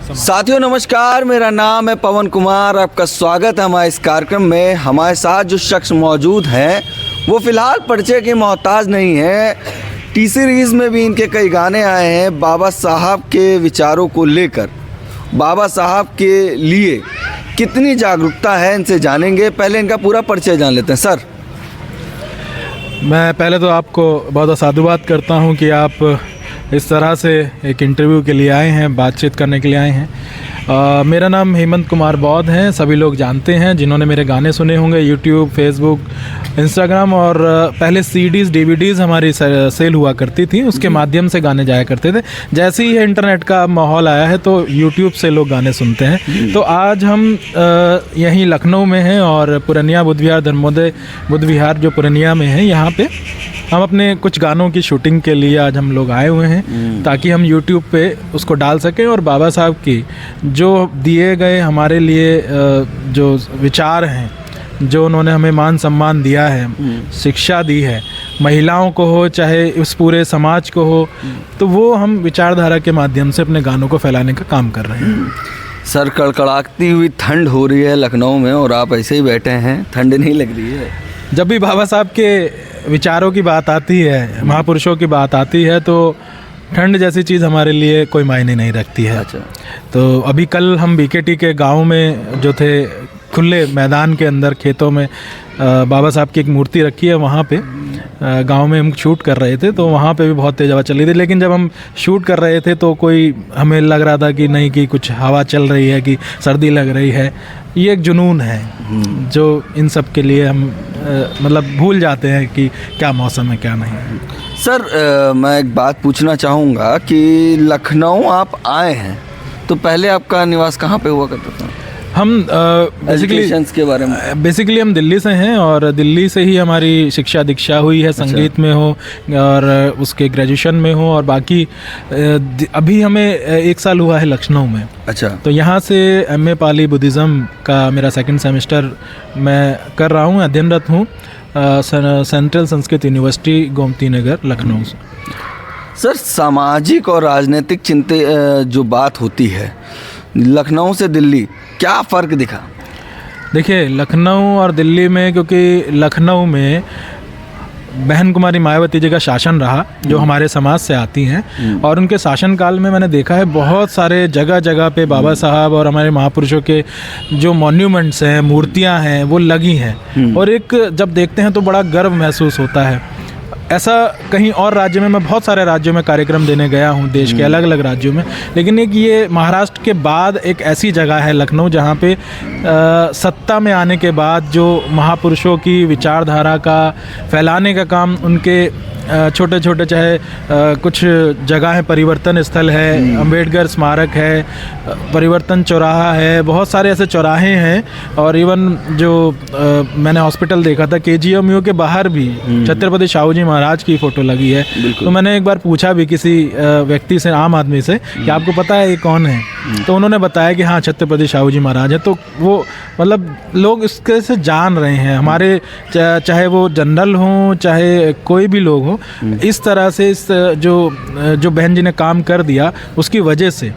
साथियों नमस्कार, मेरा नाम है पवन कुमार। आपका स्वागत है हमारे इस कार्यक्रम में। हमारे साथ जो शख्स मौजूद हैं वो फ़िलहाल परिचय के मोहताज नहीं है। टी सीरीज़ में भी इनके कई गाने आए हैं बाबा साहब के विचारों को लेकर। बाबा साहब के लिए कितनी जागरूकता है, इनसे जानेंगे। पहले इनका पूरा परिचय जान लेते हैं। सर, मैं पहले तो आपको बहुत साधुवाद करता हूं कि आप इस तरह से एक इंटरव्यू के लिए आए हैं, बातचीत करने के लिए आए हैं। मेरा नाम हेमंत कुमार बौद्ध है। सभी लोग जानते हैं जिन्होंने मेरे गाने सुने होंगे यूट्यूब, फेसबुक, इंस्टाग्राम, और पहले सीडीज़, डीवीडीज़ हमारी सेल हुआ करती थी, उसके माध्यम से गाने जाया करते थे। जैसे ही इंटरनेट का माहौल आया है तो यूट्यूब से लोग गाने सुनते हैं। तो आज हम यहीं लखनऊ में हैं और पुरनिया बुद्ध विहार, धर्मोदय बुद्ध विहार जो पुरनिया में है, यहाँ पे हम अपने कुछ गानों की शूटिंग के लिए आज हम लोग आए हुए हैं ताकि हम यूट्यूब पे उसको डाल सकें और बाबा साहब की जो दिए गए हमारे लिए जो विचार हैं, जो उन्होंने हमें मान सम्मान दिया है, शिक्षा दी है, महिलाओं को हो चाहे उस पूरे समाज को हो, तो वो हम विचारधारा के माध्यम से अपने गानों को फैलाने का काम कर रहे हैं। सर, कड़कड़ाती हुई ठंड हो रही है लखनऊ में और आप ऐसे ही बैठे हैं, ठंड नहीं लग रही है? जब भी बाबा साहब के विचारों की बात आती है, महापुरुषों की बात आती है, तो ठंड जैसी चीज़ हमारे लिए कोई मायने नहीं रखती है। अच्छा। तो अभी कल हम बीकेटी के गांव में जो थे, खुले मैदान के अंदर खेतों में बाबा साहब की एक मूर्ति रखी है, वहाँ पे गांव में हम शूट कर रहे थे। तो वहाँ पे भी बहुत तेज़ हवा चल रही थी, लेकिन जब हम शूट कर रहे थे तो कोई हमें लग रहा था कि नहीं, कि कुछ हवा चल रही है, कि सर्दी लग रही है। ये एक जुनून है जो इन सब के लिए हम मतलब भूल जाते हैं कि क्या मौसम है क्या नहीं। सर, मैं एक बात पूछना चाहूँगा कि लखनऊ आप आए हैं तो पहले आपका निवास कहाँ पे हुआ करता था? हम बेसिकली हम दिल्ली से हैं और दिल्ली से ही हमारी शिक्षा दीक्षा हुई है। संगीत में हो और उसके ग्रेजुएशन में हो, और बाकी अभी हमें 1 साल हुआ है लखनऊ में। अच्छा। तो यहाँ से एमए पाली बुद्धिज़्म का मेरा 2nd सेमेस्टर मैं कर रहा हूँ, अध्ययनरत हूँ सेंट्रल संस्कृत यूनिवर्सिटी गोमती नगर लखनऊ से। सर, सामाजिक और राजनीतिक चिंता जो बात होती है लखनऊ से दिल्ली, क्या फ़र्क दिखा? देखिए, लखनऊ और दिल्ली में, क्योंकि लखनऊ में बहन कुमारी मायावती जी का शासन रहा, जो हमारे समाज से आती हैं, और उनके शासनकाल में मैंने देखा है बहुत सारे जगह जगह पे बाबा साहब और हमारे महापुरुषों के जो मॉन्यूमेंट्स हैं, मूर्तियां हैं, वो लगी हैं। और एक जब देखते हैं तो बड़ा गर्व महसूस होता है। ऐसा कहीं और राज्य में, मैं बहुत सारे राज्यों में कार्यक्रम देने गया हूँ, देश के अलग अलग राज्यों में, लेकिन एक ये महाराष्ट्र के बाद एक ऐसी जगह है लखनऊ जहाँ पे सत्ता में आने के बाद जो महापुरुषों की विचारधारा का फैलाने का काम, उनके छोटे छोटे चाहे कुछ जगह परिवर्तन स्थल है, अंबेडकर स्मारक है, परिवर्तन चौराहा है, बहुत सारे ऐसे चौराहे हैं। और इवन जो मैंने हॉस्पिटल देखा था, KGMU के बाहर भी छत्रपति शाहू जी महाराज की फ़ोटो लगी है। तो मैंने एक बार पूछा भी किसी व्यक्ति से, आम आदमी से, कि आपको पता है ये कौन है? तो उन्होंने बताया कि हाँ, छत्रपति शाहू जी महाराज है। तो वो मतलब लोग इसके से जान रहे हैं, हमारे चाहे वो जनरल हों चाहे कोई भी लोग हों, इस तरह से इस जो बहन जी ने काम कर दिया, उसकी वजह से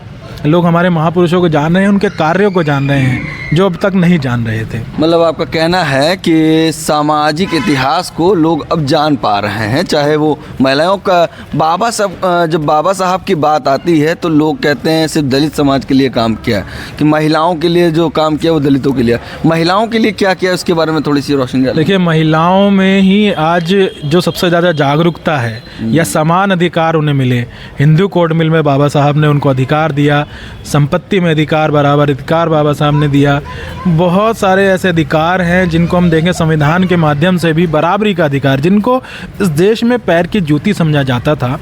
लोग हमारे महापुरुषों को जान रहे हैं, उनके कार्यों को जान रहे हैं जो अब तक नहीं जान रहे थे। मतलब आपका कहना है कि सामाजिक इतिहास को लोग अब जान पा रहे हैं, चाहे वो महिलाओं का। जब बाबा साहब की बात आती है तो लोग कहते हैं सिर्फ दलित समाज के लिए काम किया, कि महिलाओं के लिए जो काम किया वो दलितों के लिए। महिलाओं के लिए क्या किया, उसके बारे में थोड़ी सी रोशनी डालिए। देखिए, महिलाओं में ही आज जो सबसे ज़्यादा जागरूकता है या समान अधिकार उन्हें मिले। हिंदू कोड मिल में बाबा साहब ने उनको अधिकार दिया, संपत्ति में अधिकार, बराबर अधिकार बाबा साहब ने दिया। बहुत सारे ऐसे अधिकार हैं जिनको हम देखें संविधान के माध्यम से भी, बराबरी का अधिकार, जिनको इस देश में पैर की जूती समझा जाता था,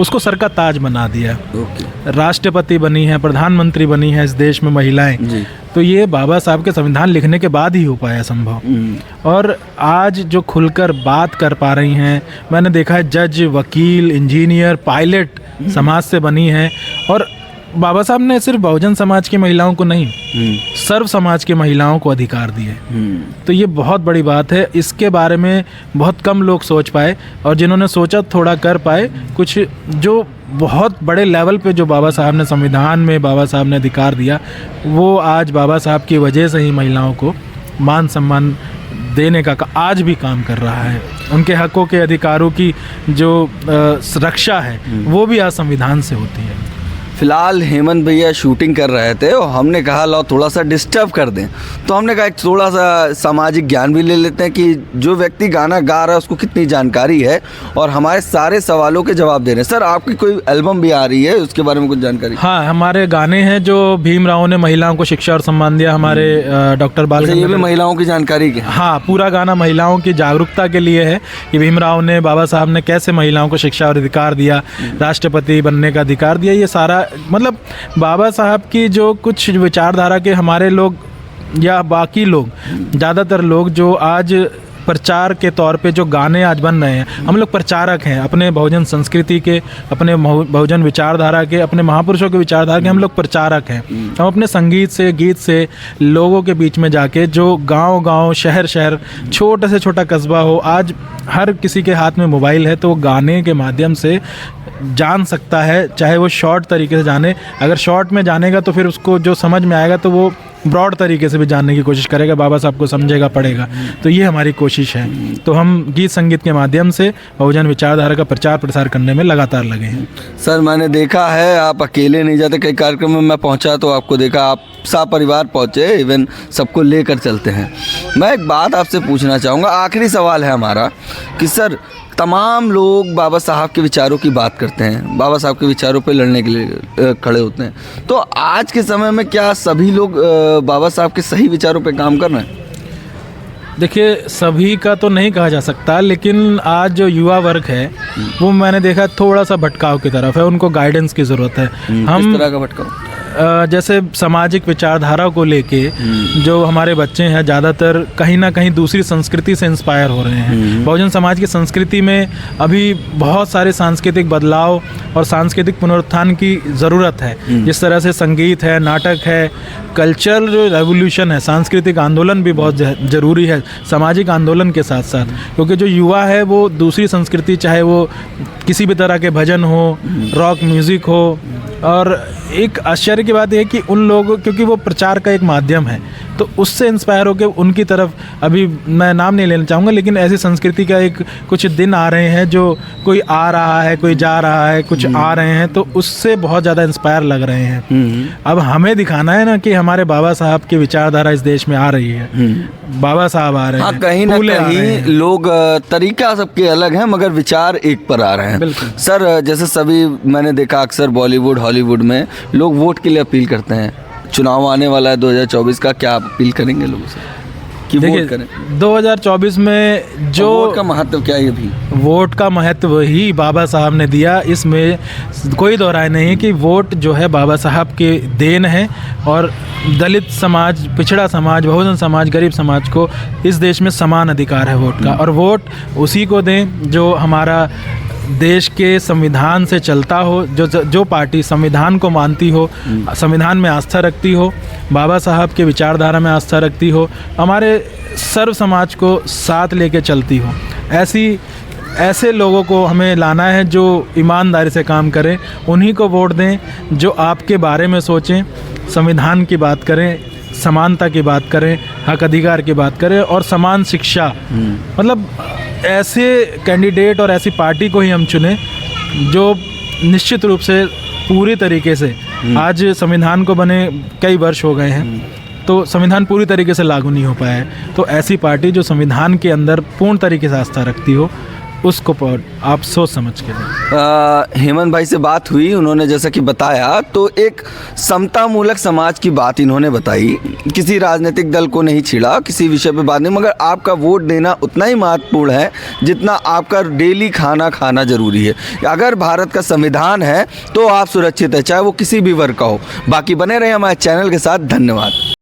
उसको सर का ताज बना दिया। राष्ट्रपति बनी है, प्रधानमंत्री बनी है इस देश में महिलाएं। तो ये बाबा साहब के संविधान लिखने के बाद ही हो पाया संभव। और आज जो खुलकर बात कर पा रही हैं, मैंने देखा है जज, वकील, इंजीनियर, पायलट समाज से बनी हैं, और बाबा साहब ने सिर्फ बहुजन समाज की महिलाओं को नहीं, सर्व समाज की महिलाओं को अधिकार दिए। तो ये बहुत बड़ी बात है, इसके बारे में बहुत कम लोग सोच पाए, और जिन्होंने सोचा थोड़ा कर पाए। कुछ जो बहुत बड़े लेवल पे जो बाबा साहब ने संविधान में बाबा साहब ने अधिकार दिया, वो आज बाबा साहब की वजह से ही महिलाओं को मान सम्मान देने का आज भी काम कर रहा है। उनके हकों के अधिकारों की जो रक्षा है वो भी आज संविधान से होती है। फिलहाल हेमंत भैया शूटिंग कर रहे थे और हमने कहा लो थोड़ा सा डिस्टर्ब कर दें, तो हमने कहा एक थोड़ा सा सामाजिक ज्ञान भी ले लेते हैं कि जो व्यक्ति गाना गा रहा है उसको कितनी जानकारी है, और हमारे सारे सवालों के जवाब दे रहे हैं। सर, आपकी कोई एल्बम भी आ रही है, उसके बारे में कुछ जानकारी? हाँ, हमारे गाने हैं जो भीमराव ने महिलाओं को शिक्षा और सम्मान दिया, हमारे डॉक्टर बाल, ये भी महिलाओं की जानकारी के? हाँ, पूरा गाना महिलाओं की जागरूकता के लिए है कि भीमराव ने, बाबा साहब ने कैसे महिलाओं को शिक्षा और अधिकार दिया, राष्ट्रपति बनने का अधिकार दिया। ये सारा मतलब बाबा साहब की जो कुछ विचारधारा के हमारे लोग या बाकी लोग, ज़्यादातर लोग जो आज प्रचार के तौर पे जो गाने आज बन रहे हैं, हम लोग प्रचारक हैं अपने बहुजन संस्कृति के, अपने बहुजन विचारधारा के, अपने महापुरुषों के विचारधारा के, हम लोग प्रचारक हैं। हम अपने संगीत से, गीत से लोगों के बीच में जाके, जो गांव-गांव, शहर-शहर, छोटे से छोटा कस्बा हो, आज हर किसी के हाथ में मोबाइल है, तो गाने के माध्यम से जान सकता है, चाहे वो शॉर्ट तरीके से जाने। अगर शॉर्ट में जानेगा तो फिर उसको जो समझ में आएगा तो वो ब्रॉड तरीके से भी जानने की कोशिश करेगा, बाबा साहब को समझेगा, पढ़ेगा। तो ये हमारी कोशिश है। तो हम गीत संगीत के माध्यम से बहुजन विचारधारा का प्रचार प्रसार करने में लगातार लगे हैं। सर, मैंने देखा है आप अकेले नहीं जाते, कई कार्यक्रम में मैं पहुंचा तो आपको देखा, आप परिवार पहुंचे, इवन सबको लेकर चलते हैं। मैं एक बात आपसे पूछना चाहूँगा, आखिरी सवाल है हमारा, कि सर तमाम लोग बाबा साहब के विचारों की बात करते हैं, बाबा साहब के विचारों पे लड़ने के लिए खड़े होते हैं, तो आज के समय में क्या सभी लोग बाबा साहब के सही विचारों पे काम कर रहे हैं? देखिए, सभी का तो नहीं कहा जा सकता, लेकिन आज जो युवा वर्ग है वो मैंने देखा थोड़ा सा भटकाव की तरफ है, उनको गाइडेंस की ज़रूरत है। किस तरह का भटकाव? जैसे सामाजिक विचारधारा को लेके जो हमारे बच्चे हैं ज़्यादातर कहीं ना कहीं दूसरी संस्कृति से इंस्पायर हो रहे हैं। बहुजन समाज की संस्कृति में अभी बहुत सारे सांस्कृतिक बदलाव और सांस्कृतिक पुनरुत्थान की ज़रूरत है। जिस तरह से संगीत है, नाटक है, कल्चरल रेवोल्यूशन है, सांस्कृतिक आंदोलन भी बहुत ज़रूरी है सामाजिक आंदोलन के साथ साथ, क्योंकि जो युवा है वो दूसरी संस्कृति, चाहे वो किसी भी तरह के भजन हो, रॉक म्यूज़िक हो, और एक आश्चर्य की बात यह है कि उन लोगों, क्योंकि वो प्रचार का एक माध्यम है, तो उससे इंस्पायर होकर उनकी तरफ, अभी मैं नाम नहीं लेना चाहूँगा, लेकिन ऐसी संस्कृति का एक कुछ दिन आ रहे हैं जो कोई आ रहा है, कोई जा रहा है, कुछ आ रहे हैं, तो उससे बहुत ज़्यादा इंस्पायर लग रहे हैं। अब हमें दिखाना है ना कि हमारे बाबा साहब की विचारधारा इस देश में आ रही है, बाबा साहब आ रहे हैं, कहीं ना कहीं लोग, तरीका सबके अलग हैं मगर विचार एक पर आ रहे हैं। सर, जैसे सभी मैंने देखा अक्सर बॉलीवुड, हॉलीवुड में लोग वोट के लिए अपील करते हैं, चुनाव आने वाला है 2024 का, क्या आप अपील करेंगे लोगों से कि वोट करें? 2024 में जो वोट का महत्व क्या है? भी वोट का महत्व ही बाबा साहब ने दिया, इसमें कोई दोहराए नहीं है कि वोट जो है बाबा साहब के देन है, और दलित समाज, पिछड़ा समाज, बहुजन समाज, गरीब समाज को इस देश में समान अधिकार है वोट का, और वोट उसी को दें जो हमारा देश के संविधान से चलता हो, जो पार्टी संविधान को मानती हो, संविधान में आस्था रखती हो, बाबा साहब के विचारधारा में आस्था रखती हो, हमारे सर्व समाज को साथ लेके चलती हो। ऐसे लोगों को हमें लाना है जो ईमानदारी से काम करें, उन्हीं को वोट दें जो आपके बारे में सोचें, संविधान की बात करें, समानता की बात करें, हक अधिकार की बात करें, और समान शिक्षा। मतलब ऐसे कैंडिडेट और ऐसी पार्टी को ही हम चुनें जो निश्चित रूप से पूरी तरीके से, आज संविधान को बने कई वर्ष हो गए हैं, तो संविधान पूरी तरीके से लागू नहीं हो पाया है, तो ऐसी पार्टी जो संविधान के अंदर पूर्ण तरीके से आस्था रखती हो, उसको आप सोच समझ के दें। हेमंत भाई से बात हुई, उन्होंने जैसा कि बताया तो एक समतामूलक समाज की बात इन्होंने बताई, किसी राजनीतिक दल को नहीं छिड़ा, किसी विषय पे बात नहीं, मगर आपका वोट देना उतना ही महत्वपूर्ण है जितना आपका डेली खाना खाना जरूरी है। अगर भारत का संविधान है तो आप सुरक्षित है, चाहे वो किसी भी वर्ग का हो। बाकी बने रहे हमारे चैनल के साथ। धन्यवाद।